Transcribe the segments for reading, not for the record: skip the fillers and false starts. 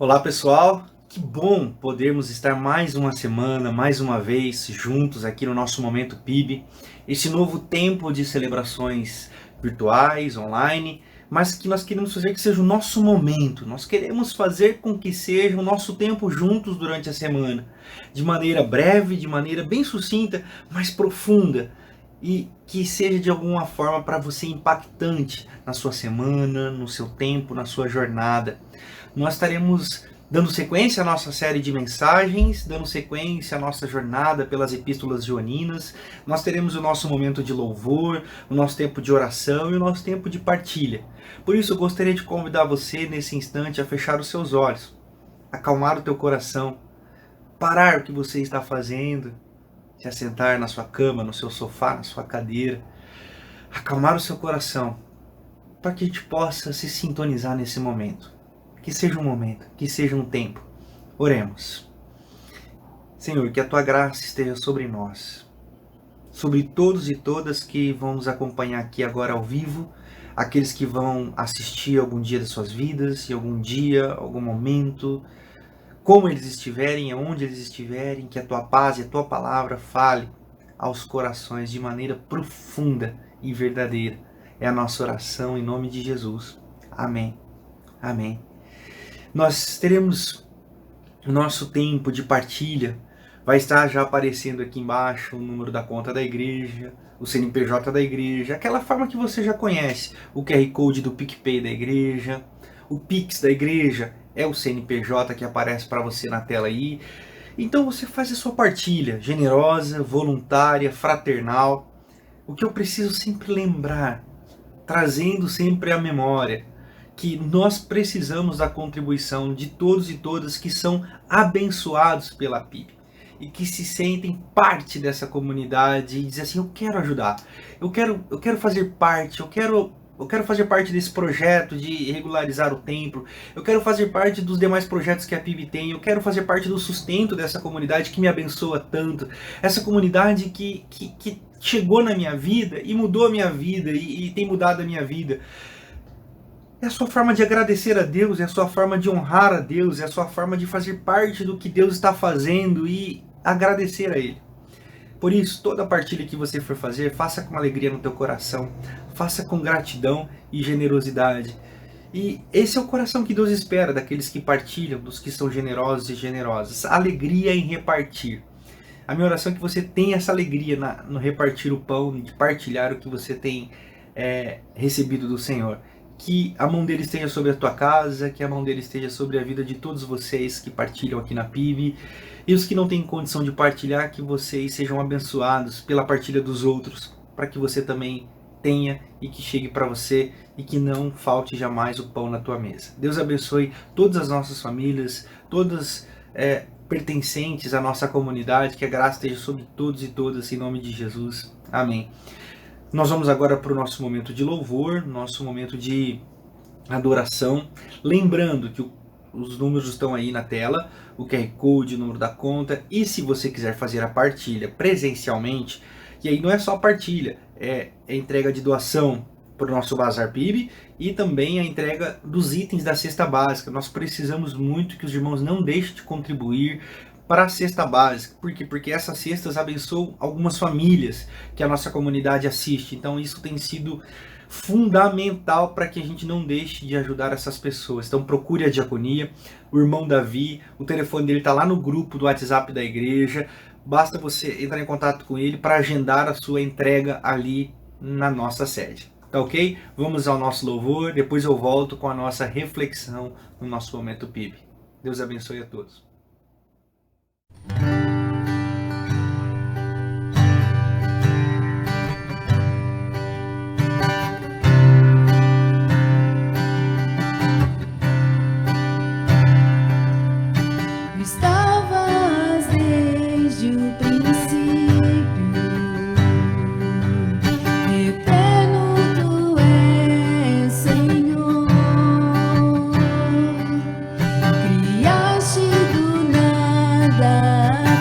Olá pessoal, que bom podermos estar mais uma semana, mais uma vez juntos aqui no nosso Momento PIB, esse novo tempo de celebrações virtuais, online, mas que nós queremos fazer que seja o nosso momento, nós queremos fazer com que seja o nosso tempo juntos durante a semana, de maneira breve, de maneira bem sucinta, mas profunda, e que seja de alguma forma para você impactante na sua semana, no seu tempo, na sua jornada. Nós estaremos dando sequência à nossa série de mensagens, dando sequência à nossa jornada pelas epístolas joaninas. Nós teremos o nosso momento de louvor, o nosso tempo de oração e o nosso tempo de partilha. Por isso, eu gostaria de convidar você nesse instante a fechar os seus olhos, acalmar o teu coração, parar o que você está fazendo, se assentar na sua cama, no seu sofá, na sua cadeira, acalmar o seu coração, para que a gente possa se sintonizar nesse momento. Que seja um momento, que seja um tempo. Oremos. Senhor, que a Tua graça esteja sobre nós, sobre todos e todas que vão nos acompanhar aqui agora ao vivo, aqueles que vão assistir algum dia das suas vidas, em algum dia, algum momento, como eles estiverem, aonde eles estiverem, que a Tua paz e a Tua palavra fale aos corações de maneira profunda e verdadeira. É a nossa oração em nome de Jesus. Amém. Amém. Nós teremos o nosso tempo de partilha, vai estar já aparecendo aqui embaixo o número da conta da igreja, o CNPJ da igreja, aquela forma que você já conhece, o QR Code do PicPay da igreja, o Pix da igreja é o CNPJ que aparece para você na tela aí. Então você faz a sua partilha, generosa, voluntária, fraternal. O que eu preciso sempre lembrar, trazendo sempre à memória, que nós precisamos da contribuição de todos e todas que são abençoados pela PIB e que se sentem parte dessa comunidade e dizem assim, eu quero ajudar, eu quero fazer parte, eu quero fazer parte desse projeto de regularizar o templo, eu quero fazer parte dos demais projetos que a PIB tem, eu quero fazer parte do sustento dessa comunidade que me abençoa tanto, essa comunidade que chegou na minha vida e mudou a minha vida e tem mudado a minha vida. É a sua forma de agradecer a Deus, é a sua forma de honrar a Deus, é a sua forma de fazer parte do que Deus está fazendo e agradecer a Ele. Por isso, toda partilha que você for fazer, faça com alegria no teu coração, faça com gratidão e generosidade. E esse é o coração que Deus espera daqueles que partilham, dos que são generosos e generosas. Alegria em repartir. A minha oração é que você tenha essa alegria no repartir o pão, de partilhar o que você tem recebido do Senhor. Que a mão dele esteja sobre a tua casa, que a mão dele esteja sobre a vida de todos vocês que partilham aqui na PIB, e os que não têm condição de partilhar, que vocês sejam abençoados pela partilha dos outros, para que você também tenha e que chegue para você e que não falte jamais o pão na tua mesa. Deus abençoe todas as nossas famílias, todas pertencentes à nossa comunidade, que a graça esteja sobre todos e todas, em nome de Jesus. Amém. Nós vamos agora para o nosso momento de louvor, nosso momento de adoração. Lembrando que os números estão aí na tela, o QR Code, o número da conta. E se você quiser fazer a partilha presencialmente, e aí não é só a partilha, é a entrega de doação para o nosso Bazar PIB e também a entrega dos itens da cesta básica. Nós precisamos muito que os irmãos não deixem de contribuir para a cesta básica. Por quê? Porque essas cestas abençoam algumas famílias que a nossa comunidade assiste. Então isso tem sido fundamental para que a gente não deixe de ajudar essas pessoas. Então procure a diaconia, o irmão Davi, o telefone dele está lá no grupo do WhatsApp da igreja. Basta você entrar em contato com ele para agendar a sua entrega ali na nossa sede. Tá ok? Vamos ao nosso louvor, depois eu volto com a nossa reflexão no nosso Momento PIB. Deus abençoe a todos. Estavas desde o princípio, eterno tu és, Senhor. Criaste do nada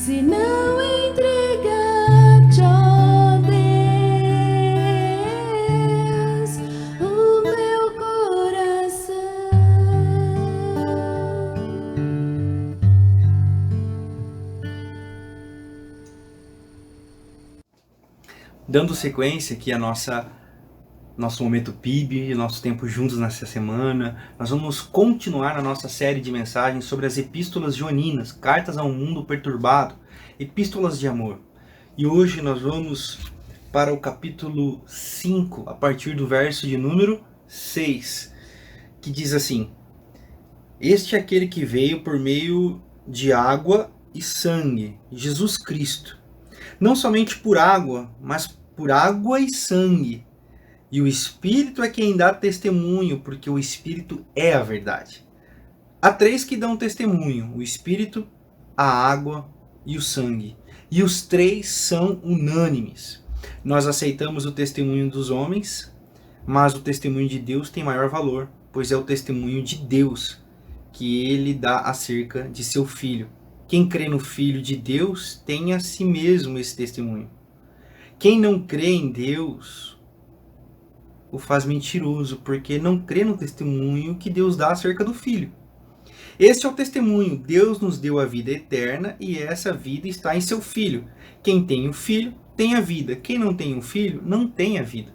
se não entregar-te, ó Deus, o meu coração. Dando sequência aqui a nosso momento PIB, nosso tempo juntos nessa semana, nós vamos continuar na nossa série de mensagens sobre as epístolas joaninas, cartas a um mundo perturbado, epístolas de amor. E hoje nós vamos para o capítulo 5, a partir do verso de número 6, que diz assim: Este é aquele que veio por meio de água e sangue, Jesus Cristo. Não somente por água, mas por água e sangue. E o Espírito é quem dá testemunho, porque o Espírito é a verdade. Há três que dão testemunho: o Espírito, a água e o sangue. E os três são unânimes. Nós aceitamos o testemunho dos homens, mas o testemunho de Deus tem maior valor, pois é o testemunho de Deus que ele dá acerca de seu Filho. Quem crê no Filho de Deus tem a si mesmo esse testemunho. Quem não crê em Deus o faz mentiroso, porque não crê no testemunho que Deus dá acerca do Filho. Este é o testemunho: Deus nos deu a vida eterna e essa vida está em seu Filho. Quem tem o Filho tem a vida. Quem não tem o Filho não tem a vida.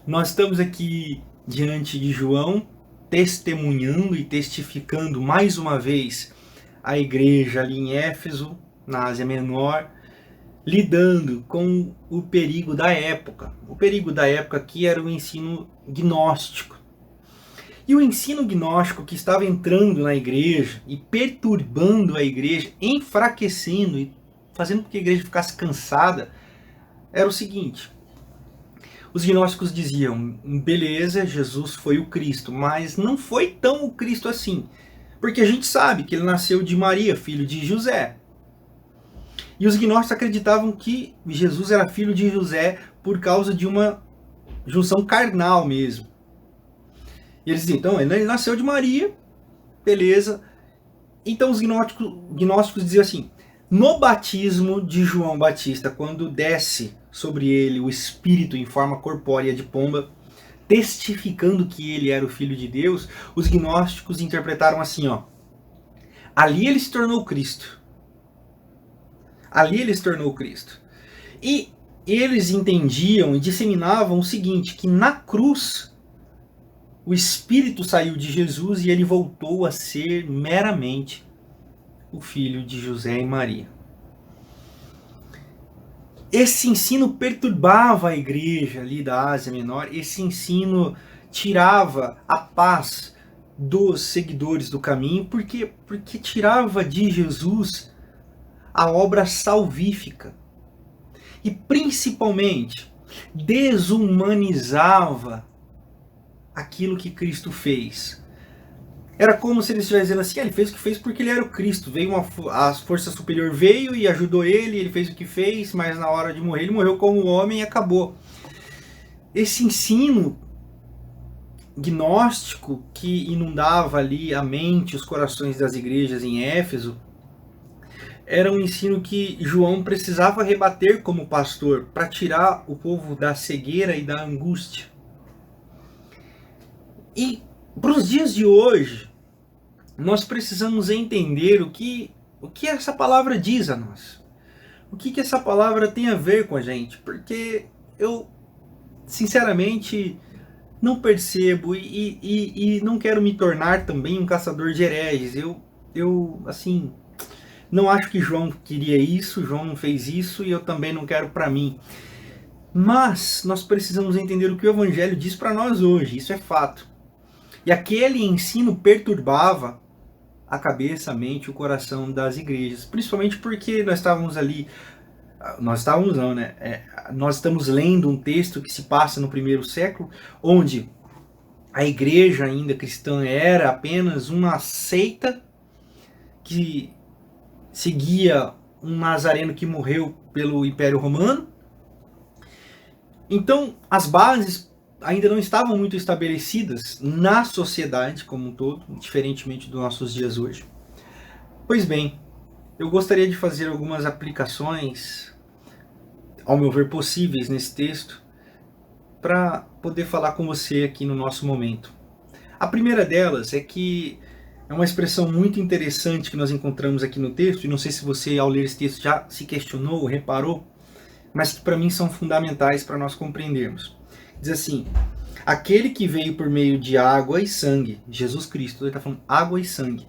Nós estamos aqui diante de João, testemunhando e testificando mais uma vez a igreja ali em Éfeso, na Ásia Menor, lidando com o perigo da época. O perigo da época aqui era o ensino gnóstico. E o ensino gnóstico que estava entrando na igreja e perturbando a igreja, enfraquecendo e fazendo com que a igreja ficasse cansada, era o seguinte: os gnósticos diziam, beleza, Jesus foi o Cristo, mas não foi tão o Cristo assim, porque a gente sabe que ele nasceu de Maria, filho de José. E os gnósticos acreditavam que Jesus era filho de José por causa de uma junção carnal mesmo. E eles diziam, então, ele nasceu de Maria, beleza. Então os gnósticos diziam assim: no batismo de João Batista, quando desce sobre ele o Espírito em forma corpórea de pomba, testificando que ele era o Filho de Deus, os gnósticos interpretaram assim, ó: ali ele se tornou Cristo. Ali ele se tornou Cristo. E eles entendiam e disseminavam o seguinte, que na cruz o Espírito saiu de Jesus e ele voltou a ser meramente o filho de José e Maria. Esse ensino perturbava a igreja ali da Ásia Menor, esse ensino tirava a paz dos seguidores do caminho, porque tirava de Jesus a obra salvífica e principalmente desumanizava aquilo que Cristo fez. Era como se ele estivesse dizendo assim: ele fez o que fez porque ele era o Cristo. A força superior veio e ajudou ele fez o que fez, mas na hora de morrer, ele morreu como homem e acabou. Esse ensino gnóstico que inundava ali a mente, os corações das igrejas em Éfeso, era um ensino que João precisava rebater como pastor para tirar o povo da cegueira e da angústia. E para os dias de hoje, nós precisamos entender o que essa palavra diz a nós. O que essa palavra tem a ver com a gente. Porque eu, sinceramente, não percebo e não quero me tornar também um caçador de hereges. Eu assim, não acho que João queria isso, João não fez isso e eu também não quero para mim. Mas nós precisamos entender o que o Evangelho diz para nós hoje, isso é fato. E aquele ensino perturbava a cabeça, a mente, o coração das igrejas. Principalmente porque nós estávamos ali... Nós estamos lendo um texto que se passa no primeiro século, onde a igreja ainda cristã era apenas uma seita que seguia um nazareno que morreu pelo Império Romano. Então, as bases ainda não estavam muito estabelecidas na sociedade como um todo, diferentemente dos nossos dias hoje. Pois bem, eu gostaria de fazer algumas aplicações, ao meu ver, possíveis nesse texto, para poder falar com você aqui no nosso momento. A primeira delas é que é uma expressão muito interessante que nós encontramos aqui no texto, e não sei se você, ao ler esse texto, já se questionou ou reparou, mas que para mim são fundamentais para nós compreendermos. Diz assim: aquele que veio por meio de água e sangue, Jesus Cristo, ele está falando água e sangue.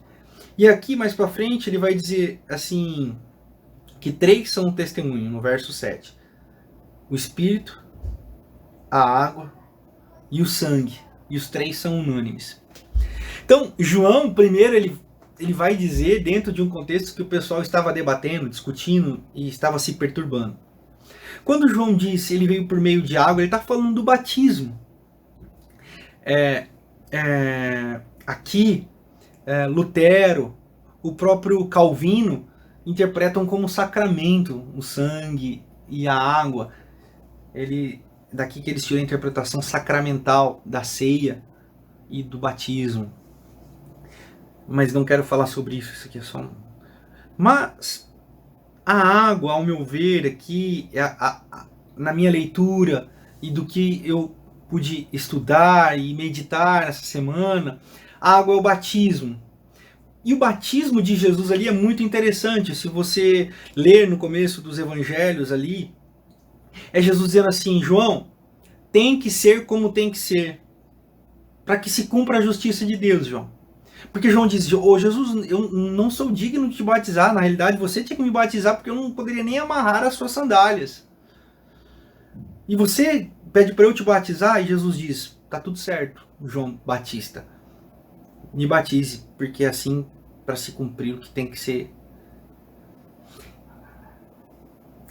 E aqui mais para frente ele vai dizer assim, que 3 são testemunho, no verso 7. O Espírito, a água e o sangue. E os 3 são unânimes. Então, João, primeiro, ele vai dizer, dentro de um contexto que o pessoal estava debatendo, discutindo e estava se perturbando. Quando João diz ele veio por meio de água, ele está falando do batismo. Aqui, Lutero, o próprio Calvino, interpretam como sacramento o sangue e a água. Daqui que eles tiram a interpretação sacramental da ceia e do batismo. Mas não quero falar sobre isso, isso aqui é só um... Mas a água, ao meu ver, aqui, na minha leitura e do que eu pude estudar e meditar essa semana, a água é o batismo. E o batismo de Jesus ali é muito interessante. Se você ler no começo dos evangelhos ali, é Jesus dizendo assim: João, tem que ser como tem que ser, para que se cumpra a justiça de Deus, João. Porque João diz: ô Jesus, eu não sou digno de te batizar, na realidade você tinha que me batizar porque eu não poderia nem amarrar as suas sandálias. E você pede para eu te batizar? E Jesus diz: tá tudo certo, João Batista, me batize, porque é assim para se cumprir o que tem que ser.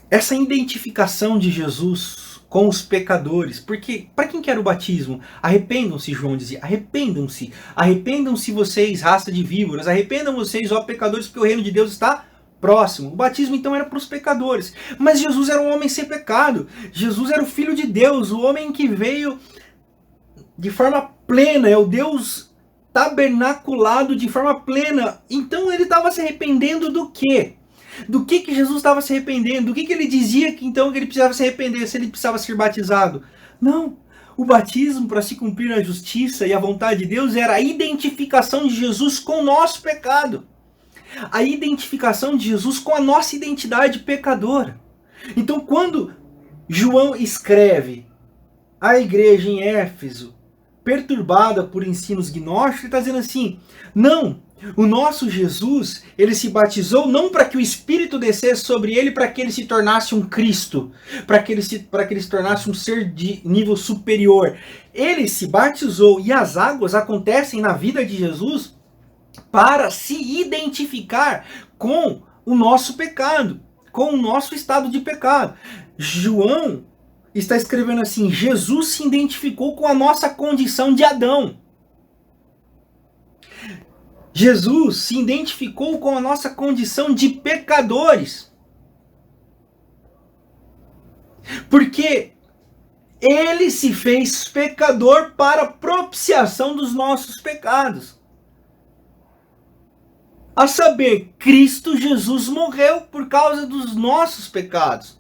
Essa identificação de Jesus com os pecadores, porque para quem quer o batismo? Arrependam-se, João dizia, arrependam-se, arrependam-se vocês, raça de víboras, arrependam vocês, ó pecadores, porque o reino de Deus está próximo. O batismo então era para os pecadores, mas Jesus era um homem sem pecado, Jesus era o Filho de Deus, o homem que veio de forma plena, é o Deus tabernaculado de forma plena. Então ele estava se arrependendo do quê? Do que Jesus estava se arrependendo? Do que ele dizia que então que ele precisava se arrepender, se ele precisava ser batizado? Não. O batismo, para se cumprir a justiça e a vontade de Deus, era a identificação de Jesus com o nosso pecado. A identificação de Jesus com a nossa identidade pecadora. Então, quando João escreve à igreja em Éfeso, perturbada por ensinos gnósticos, ele está dizendo assim: não, o nosso Jesus, ele se batizou não para que o Espírito descesse sobre ele, para que ele se tornasse um Cristo, para que ele se tornasse um ser de nível superior. Ele se batizou e as águas acontecem na vida de Jesus para se identificar com o nosso pecado, com o nosso estado de pecado. João está escrevendo assim: Jesus se identificou com a nossa condição de Adão. Jesus se identificou com a nossa condição de pecadores. Porque ele se fez pecador para a propiciação dos nossos pecados. A saber, Cristo Jesus morreu por causa dos nossos pecados.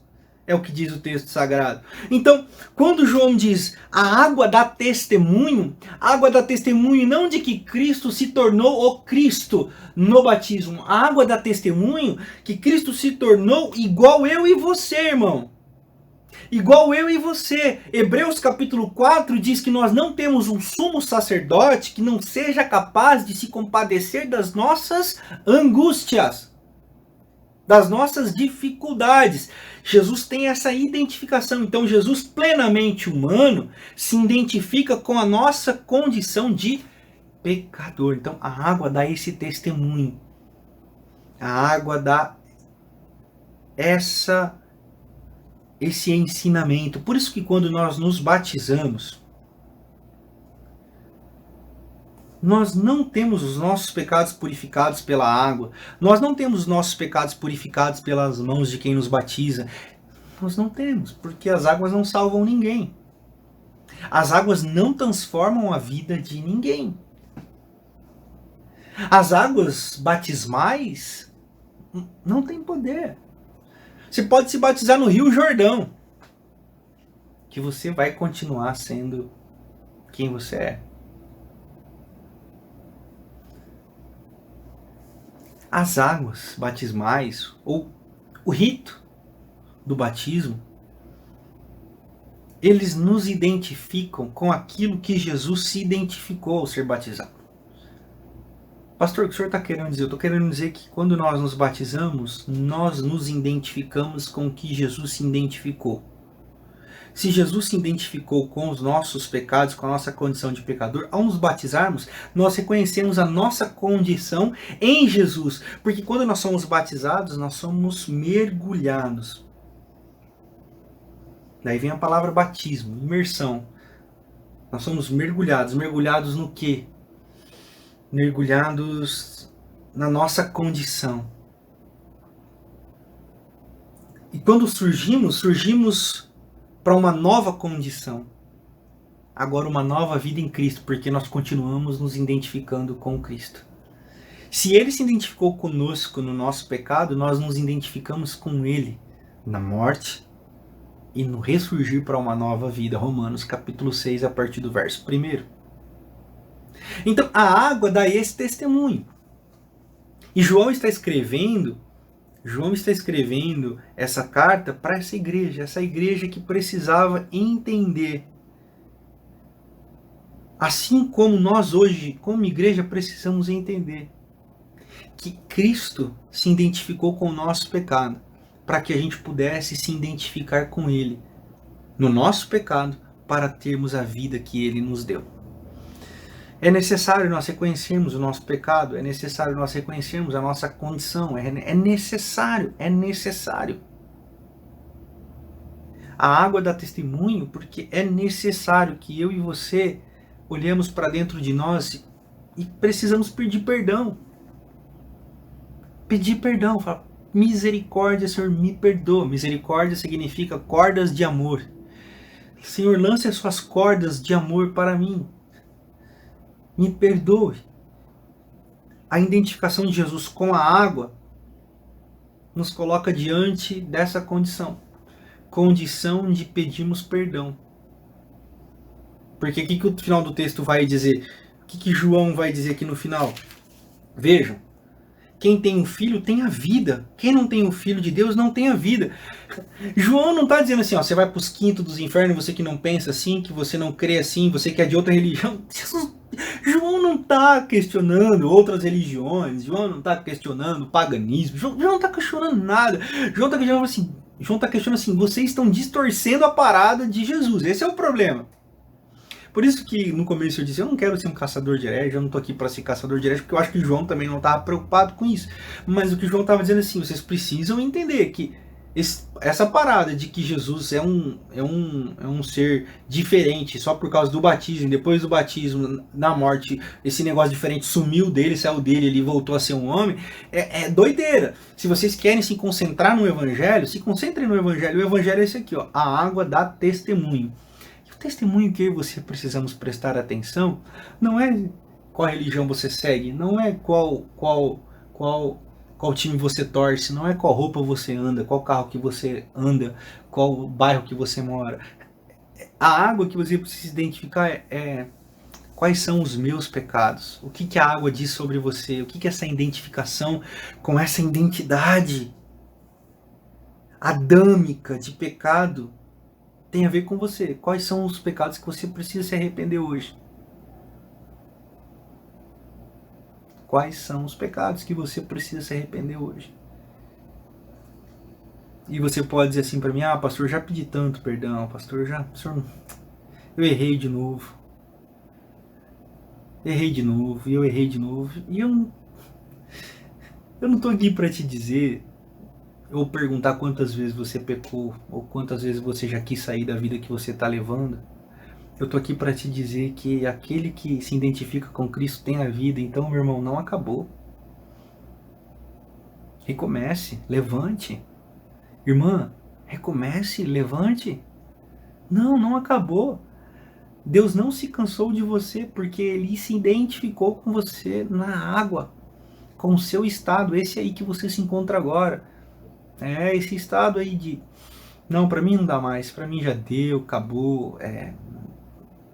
É o que diz o texto sagrado. Então, quando João diz a água dá testemunho não de que Cristo se tornou o Cristo no batismo. A água dá testemunho que Cristo se tornou igual eu e você, irmão. Igual eu e você. Hebreus capítulo 4 diz que nós não temos um sumo sacerdote que não seja capaz de se compadecer das nossas angústias, das nossas dificuldades. Jesus tem essa identificação. Então Jesus, plenamente humano, se identifica com a nossa condição de pecador. Então a água dá esse testemunho. A água dá esse ensinamento. Por isso que quando nós nos batizamos, nós não temos os nossos pecados purificados pela água. Nós não temos os nossos pecados purificados pelas mãos de quem nos batiza. Nós não temos, porque as águas não salvam ninguém. As águas não transformam a vida de ninguém. As águas batismais Não tem poder. Você pode se batizar no Rio Jordão, que você vai continuar sendo quem você é. As águas batismais, ou o rito do batismo, eles nos identificam com aquilo que Jesus se identificou ao ser batizado. Pastor, o que o senhor está querendo dizer? Eu estou querendo dizer que quando nós nos batizamos, nós nos identificamos com o que Jesus se identificou. Se Jesus se identificou com os nossos pecados, com a nossa condição de pecador, ao nos batizarmos, nós reconhecemos a nossa condição em Jesus. Porque quando nós somos batizados, nós somos mergulhados. Daí vem a palavra batismo, imersão. Nós somos mergulhados. Mergulhados no quê? Mergulhados na nossa condição. E quando surgimos para uma nova condição. Agora uma nova vida em Cristo, porque nós continuamos nos identificando com Cristo. Se Ele se identificou conosco no nosso pecado, nós nos identificamos com Ele na morte e no ressurgir para uma nova vida. Romanos capítulo 6, a partir do verso 1. Então a água dá esse testemunho. E João está escrevendo essa carta para essa igreja que precisava entender. Assim como nós hoje, como igreja, precisamos entender que Cristo se identificou com o nosso pecado, para que a gente pudesse se identificar com Ele no nosso pecado, para termos a vida que Ele nos deu. É necessário nós reconhecermos o nosso pecado, é necessário nós reconhecermos a nossa condição, é necessário. A água dá testemunho porque é necessário que eu e você olhemos para dentro de nós e precisamos pedir perdão. Pedir perdão, falar, misericórdia, Senhor, me perdoa. Misericórdia significa cordas de amor. Senhor, lance as suas cordas de amor para mim. Me perdoe. A identificação de Jesus com a água nos coloca diante dessa condição. Condição de pedirmos perdão. Porque o que o final do texto vai dizer? O que João vai dizer aqui no final? Vejam. Quem tem o filho tem a vida. Quem não tem o filho de Deus não tem a vida. João não está dizendo assim, ó, você vai para os quintos dos infernos, você que não pensa assim, que você não crê assim, você que é de outra religião. João não está questionando outras religiões. João não está questionando o paganismo. João não está questionando nada. João está questionando assim, vocês estão distorcendo a parada de Jesus. Esse é o problema. Por isso que no começo eu disse, eu não quero ser um caçador de herege, eu não estou aqui para ser caçador de herege, porque eu acho que João também não estava preocupado com isso. Mas o que João estava dizendo assim, vocês precisam entender que essa parada de que Jesus é um ser diferente só por causa do batismo, depois do batismo, na morte, esse negócio diferente sumiu dele, saiu dele, ele voltou a ser um homem, é doideira. Se vocês querem se concentrar no Evangelho, se concentrem no Evangelho. O Evangelho é esse aqui, ó, a água dá testemunho. E o testemunho que eu e você precisamos prestar atenção não é qual religião você segue, não é qual time você torce, não é qual roupa você anda, qual carro que você anda, qual bairro que você mora. A água que você precisa identificar é quais são os meus pecados, o que a água diz sobre você, o que essa identificação com essa identidade adâmica de pecado tem a ver com você. Quais são os pecados que você precisa se arrepender hoje? Quais são os pecados que você precisa se arrepender hoje? E você pode dizer assim para mim, pastor, já pedi tanto perdão, pastor, eu errei de novo. E eu errei de novo. E eu não tô aqui para te dizer, ou perguntar quantas vezes você pecou, ou quantas vezes você já quis sair da vida que você tá levando. Eu tô aqui para te dizer que aquele que se identifica com Cristo tem a vida. Então, meu irmão, não acabou. Recomece, levante. Irmã, recomece, levante. Não acabou. Deus não se cansou de você porque Ele se identificou com você na água. com o seu estado, esse aí que você se encontra agora. Esse estado aí de, não, para mim não dá mais, para mim já deu, acabou,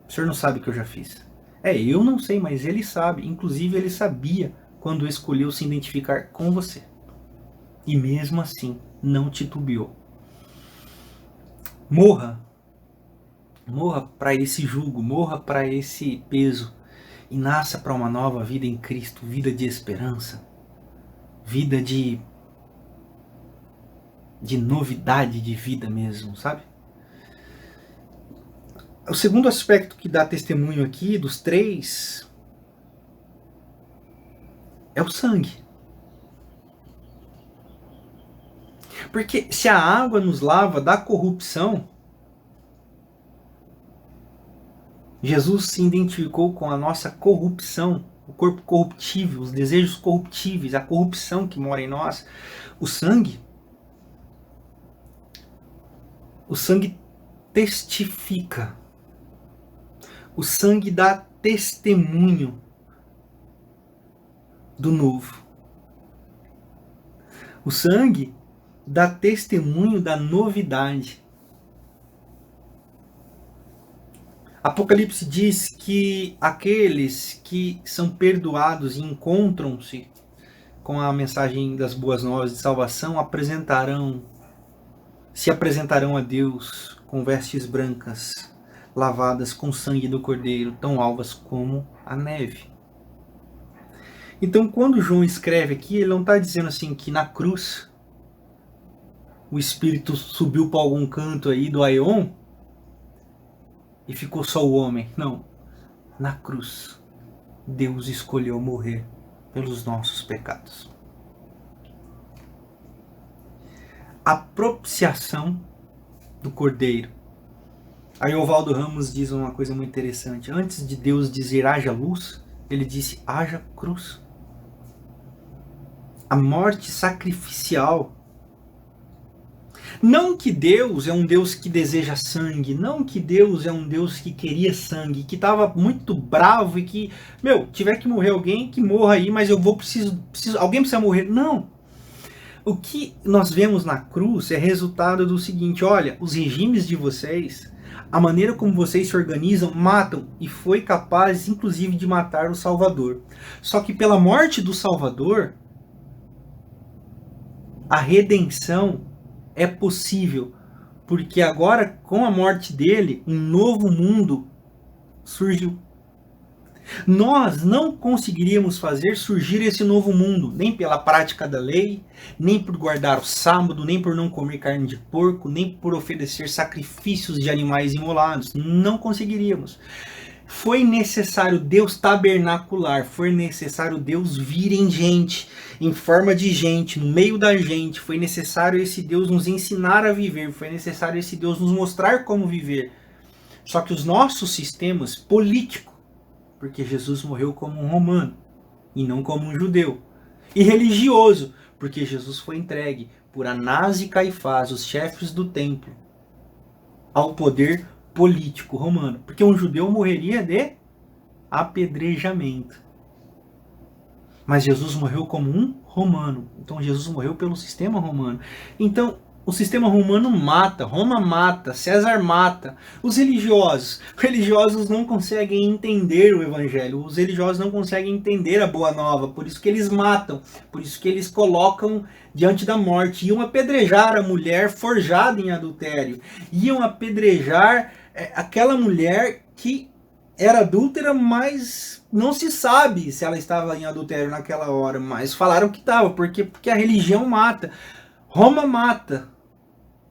o senhor não sabe o que eu já fiz. Eu não sei, mas ele sabe, inclusive ele sabia quando escolheu se identificar com você. E mesmo assim, não titubeou. Morra para esse jugo, morra para esse peso e nasça para uma nova vida em Cristo, vida de esperança, vida de novidade de vida mesmo, sabe? O segundo aspecto que dá testemunho aqui, dos 3, é o sangue. Porque se a água nos lava da corrupção, Jesus se identificou com a nossa corrupção, o corpo corruptível, os desejos corruptíveis, a corrupção que mora em nós. O sangue testifica. O sangue dá testemunho do novo. O sangue dá testemunho da novidade. Apocalipse diz que aqueles que são perdoados e encontram-se com a mensagem das boas novas de salvação se apresentarão a Deus com vestes brancas, lavadas com sangue do Cordeiro, tão alvas como a neve. Então, quando João escreve aqui, ele não está dizendo assim que na cruz o Espírito subiu para algum canto aí do Aion e ficou só o homem. Não. Na cruz, Deus escolheu morrer pelos nossos pecados. A propiciação do Cordeiro. Aí o Valdo Ramos diz uma coisa muito interessante. Antes de Deus dizer haja luz, ele disse haja cruz. A morte sacrificial. Não que Deus é um Deus que deseja sangue, não que Deus é um Deus que queria sangue, que estava muito bravo e que, tiver que morrer alguém, que morra aí, mas alguém precisa morrer. Não. O que nós vemos na cruz é resultado do seguinte, olha, os regimes de vocês, a maneira como vocês se organizam, matam, e foi capaz, inclusive, de matar o Salvador. Só que pela morte do Salvador, a redenção é possível, porque agora, com a morte dele, um novo mundo surgiu. Nós não conseguiríamos fazer surgir esse novo mundo, nem pela prática da lei, nem por guardar o sábado, nem por não comer carne de porco, nem por oferecer sacrifícios de animais imolados. Não conseguiríamos. Foi necessário Deus tabernacular, foi necessário Deus vir em gente, em forma de gente, no meio da gente. Foi necessário esse Deus nos ensinar a viver, foi necessário esse Deus nos mostrar como viver. Só que os nossos sistemas políticos, porque Jesus morreu como um romano e não como um judeu, e religioso, porque Jesus foi entregue por Anás e Caifás, os chefes do templo, ao poder político romano, porque um judeu morreria de apedrejamento. Mas Jesus morreu como um romano. Então Jesus morreu pelo sistema romano. Então o sistema romano mata, Roma mata, César mata. Os religiosos não conseguem entender o evangelho. Os religiosos não conseguem entender a boa nova. Por isso que eles matam. Por isso que eles colocam diante da morte. Iam apedrejar a mulher forjada em adultério. Iam apedrejar aquela mulher que era adúltera, mas não se sabe se ela estava em adultério naquela hora. Mas falaram que estava, porque a religião mata. Roma mata,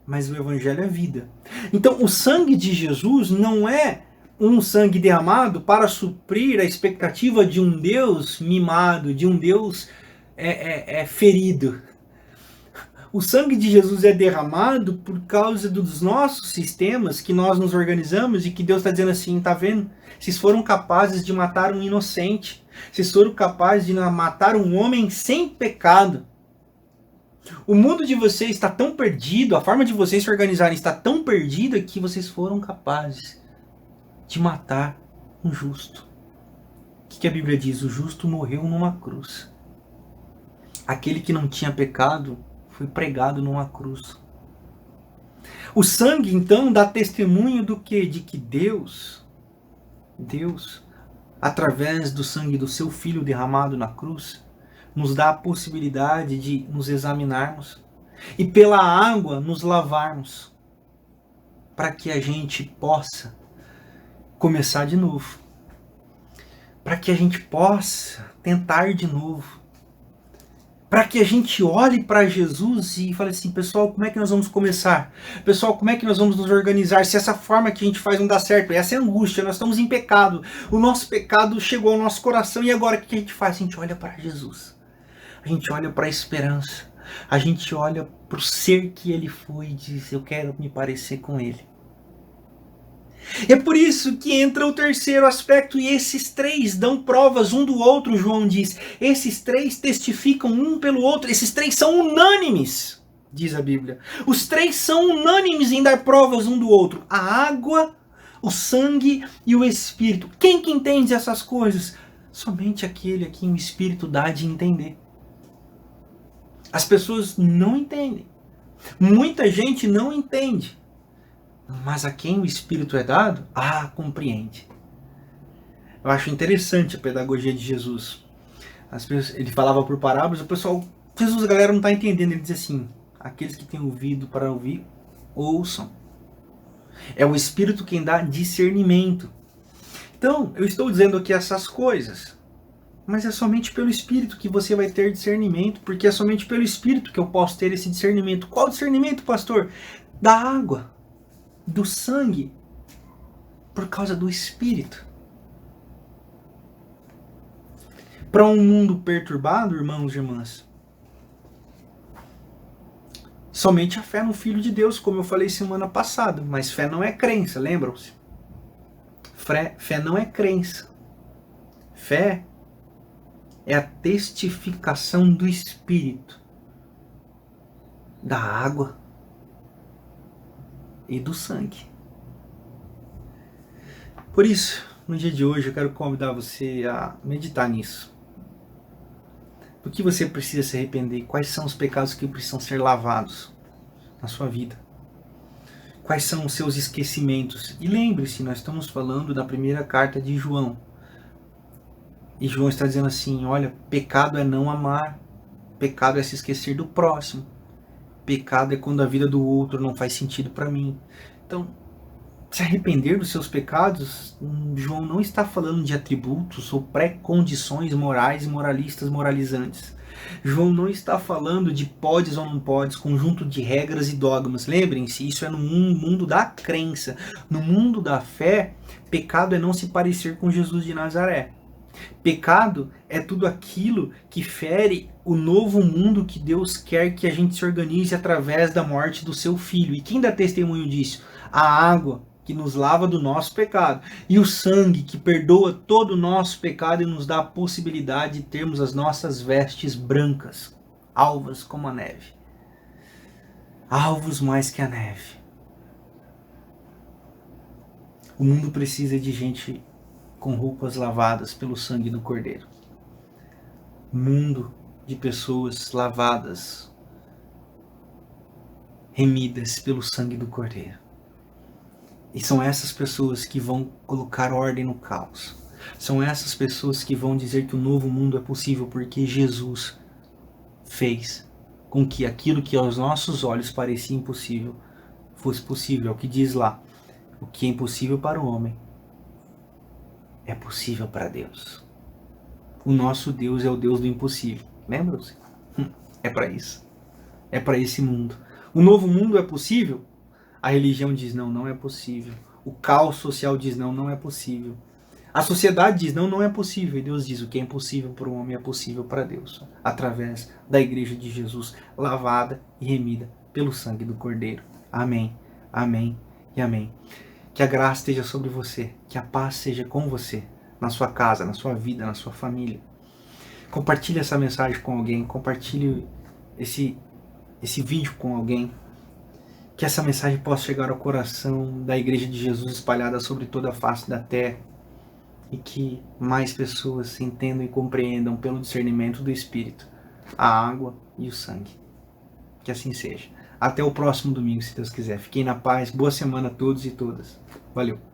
mas o evangelho é vida. Então o sangue de Jesus não é um sangue derramado para suprir a expectativa de um Deus mimado, de um Deus ferido. O sangue de Jesus é derramado por causa dos nossos sistemas, que nós nos organizamos e que Deus está dizendo assim, tá vendo? Vocês foram capazes de matar um inocente. Vocês foram capazes de matar um homem sem pecado. O mundo de vocês está tão perdido, a forma de vocês se organizarem está tão perdida que vocês foram capazes de matar um justo. O que a Bíblia diz? O justo morreu numa cruz. Aquele que não tinha pecado foi pregado numa cruz. O sangue, então, dá testemunho do quê? De que Deus, através do sangue do seu Filho derramado na cruz, nos dá a possibilidade de nos examinarmos e pela água nos lavarmos, para que a gente possa começar de novo, para que a gente possa tentar de novo, para que a gente olhe para Jesus e fale assim: pessoal, como é que nós vamos começar? Pessoal, como é que nós vamos nos organizar? Se essa forma que a gente faz não dá certo, essa é a angústia, nós estamos em pecado, o nosso pecado chegou ao nosso coração, e agora o que a gente faz? A gente olha para Jesus, a gente olha para a esperança, a gente olha para o ser que ele foi e diz: eu quero me parecer com ele. É por isso que entra o terceiro aspecto, e esses três dão provas um do outro, João diz. Esses três testificam um pelo outro, esses três são unânimes, diz a Bíblia. Os três são unânimes em dar provas um do outro. A água, o sangue e o Espírito. Quem que entende essas coisas? Somente aquele a quem o Espírito dá de entender. As pessoas não entendem. Muita gente não entende. Mas a quem o Espírito é dado, compreende. Eu acho interessante a pedagogia de Jesus. As pessoas, ele falava por parábolas, o pessoal, Jesus, a galera não está entendendo. Ele diz assim: aqueles que têm ouvido para ouvir, ouçam. É o Espírito quem dá discernimento. Então, eu estou dizendo aqui essas coisas, mas é somente pelo Espírito que você vai ter discernimento, porque é somente pelo Espírito que eu posso ter esse discernimento. Qual discernimento, pastor? Da água, do sangue, por causa do Espírito. Para um mundo perturbado, irmãos e irmãs, somente a fé no Filho de Deus, como eu falei semana passada. Mas fé não é crença, lembram-se? Fé não é crença. Fé é a testificação do Espírito, da água e do sangue. Por isso, no dia de hoje, eu quero convidar você a meditar nisso. Do que você precisa se arrepender? Quais são os pecados que precisam ser lavados na sua vida? Quais são os seus esquecimentos? E lembre-se, nós estamos falando da primeira carta de João. E João está dizendo assim: olha, pecado é não amar. Pecado é se esquecer do próximo. Pecado é quando a vida do outro não faz sentido para mim. Então, se arrepender dos seus pecados, João não está falando de atributos ou pré-condições morais e moralistas moralizantes. João não está falando de podes ou não podes, conjunto de regras e dogmas. Lembrem-se, isso é no mundo da crença. No mundo da fé, pecado é não se parecer com Jesus de Nazaré. Pecado é tudo aquilo que fere o novo mundo que Deus quer que a gente se organize através da morte do seu Filho. E quem dá testemunho disso? A água, que nos lava do nosso pecado, e o sangue, que perdoa todo o nosso pecado e nos dá a possibilidade de termos as nossas vestes brancas, alvas como a neve. Alvos mais que a neve. O mundo precisa de gente com roupas lavadas pelo sangue do Cordeiro. Mundo de pessoas lavadas, remidas pelo sangue do Cordeiro. E são essas pessoas que vão colocar ordem no caos. São essas pessoas que vão dizer que o novo mundo é possível porque Jesus fez com que aquilo que aos nossos olhos parecia impossível fosse possível. É o que diz lá: o que é impossível para o homem é possível para Deus. O nosso Deus é o Deus do impossível. Lembram-se? É para isso. É para esse mundo. O novo mundo é possível? A religião diz não, não é possível. O caos social diz não, não é possível. A sociedade diz não, não é possível. E Deus diz: o que é impossível para o homem é possível para Deus, através da igreja de Jesus, lavada e remida pelo sangue do Cordeiro. Amém, amém e amém. Que a graça esteja sobre você, que a paz seja com você, na sua casa, na sua vida, na sua família. Compartilhe essa mensagem com alguém, compartilhe esse vídeo com alguém. Que essa mensagem possa chegar ao coração da Igreja de Jesus espalhada sobre toda a face da terra. E que mais pessoas entendam e compreendam pelo discernimento do Espírito a água e o sangue. Que assim seja. Até o próximo domingo, se Deus quiser. Fiquem na paz. Boa semana a todos e todas. Valeu.